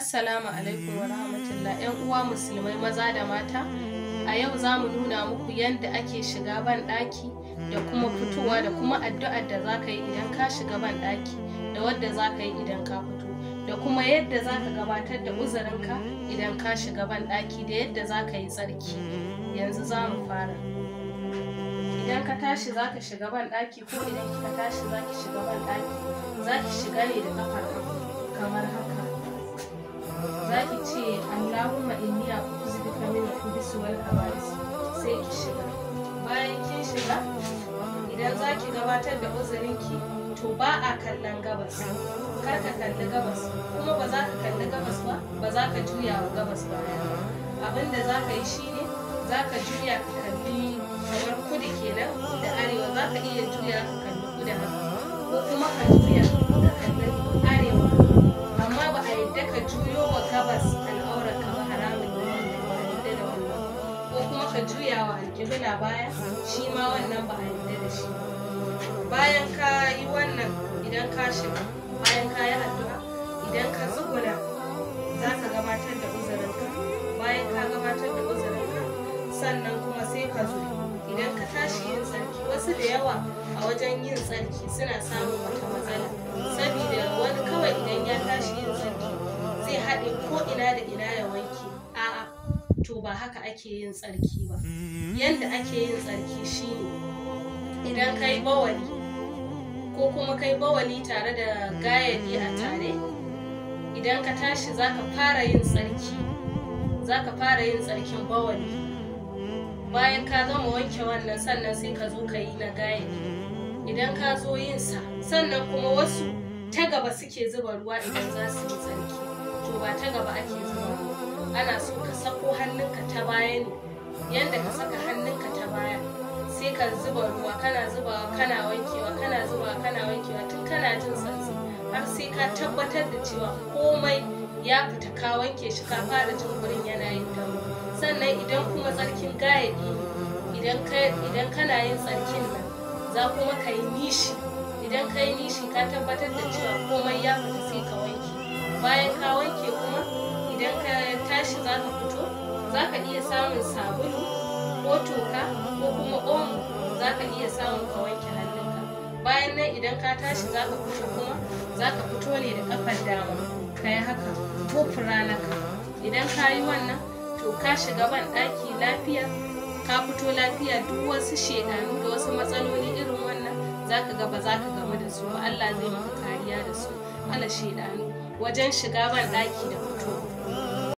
Assalamu alaikum wa rahmatullah. 'Yan uwa musulmai maza da mata, a yau za mu nuna muku yadda ake shiga ban ɗaki da kuma fitowa da kuma addu'ar da za ka yi idan ka shiga ban ɗaki da wadda za ka yi idan ka fito da kuma yadda za ka gabatar da uzurinka idan ka shiga ban ɗaki da yadda za ka yi tsarki. Yanzu za mu fara. Idan ka tashi za ka shiga ban ɗaki ko idan kika tashi za ki shiga ban ɗaki, za ki shiga ne da ƙafar kamar haka. Za ki ce Allahumma inni a'udhu bika min al-khubuthi wal khaba'ith, sai ki shiga. Bayan kin shiga, idan za ki gabatar da uzurinki to ba a kallon gabas, kar ka kalli gabas, kuma ba za ka kalli gabas ba za ka juya wa gabas baya. Abinda za ka yi shine za ka juya ka kalli kamar kudu kenan da arewa, za ka iya juya ka kalli kudu haka ko kuma ka juya ka kalli arewa, amma ba a yadda ka juyo wa gabas al'aurar ka ba, haramun ne ba a yadda da wannan. Ko kuma ka juya wa alƙibla baya, shi ma wannan ba a yadda da shi. Bayan ka yi wannan, idan ka shiga, bayan ka yi addu'a, idan ka tsuguna za ka gabatar da uzurinka. Bayan ka gabatar da uzurinka, sannan kuma sai ka zo. Idan ka tashi yin tsarki, wasu da yawa a wajen yin tsarki suna samun wata matsala, saboda wani kawai idan ya tashi yin tsarki zai haɗe ko ina da ina ya wanke. A'a, to ba haka ake yin tsarki ba. Yanda ake yin tsarki shine idan ka yi bawali ko kuma kai bawali tare da gayadi a tare, idan ka tashi za ka fara yin tsarki, za ka fara yin tsarkin bawali. Bayan ka gama wanke wannan, sannan sai ka zo ka yi na gayadi. Idan ka zo yin sa, sannan kuma wasu ta gaba suke zuba ruwa idan za su yi tsarki, to ba ta gaba ake zuba. Ana so ka sako hannunka ta baya ne, yanda ka saka hannunka ta baya sai ka zuba ruwa, kana zubawa kana wankewa, kana zubawa kana wankewa tun kana jin santsi, har sai ka tabbatar da cewa komai ya fita, ka wanke shi, ka fara jin gurin yana yin damu. Sannan idan kuma tsarkin gayadi, idan kana yin tsarkin nan za kuma ka yi nishi. Idan ka yi nishi ka tabbatar da cewa komai ya fita, sai ka wanke. Bayan ka wanke kuma, idan ka tashi za ka fito, za ka iya samun sabulu ko toka ko kuma omo, za ka iya samun ka wanke hannunka. Bayan nan idan ka tashi za ka fito kuma, za ka fito ne da ƙafar dama, ka yi haka ko furanaka. Idan ka yi wannan, to ka shiga ban ɗaki lafiya, ka fito lafiya. Duk wasu shedanu da wasu matsaloli irin wannan za ka ga ba za ka gamu da su ba. Allah zai maka kariya da su, ala shedanu wajen shiga ban ɗaki da fito.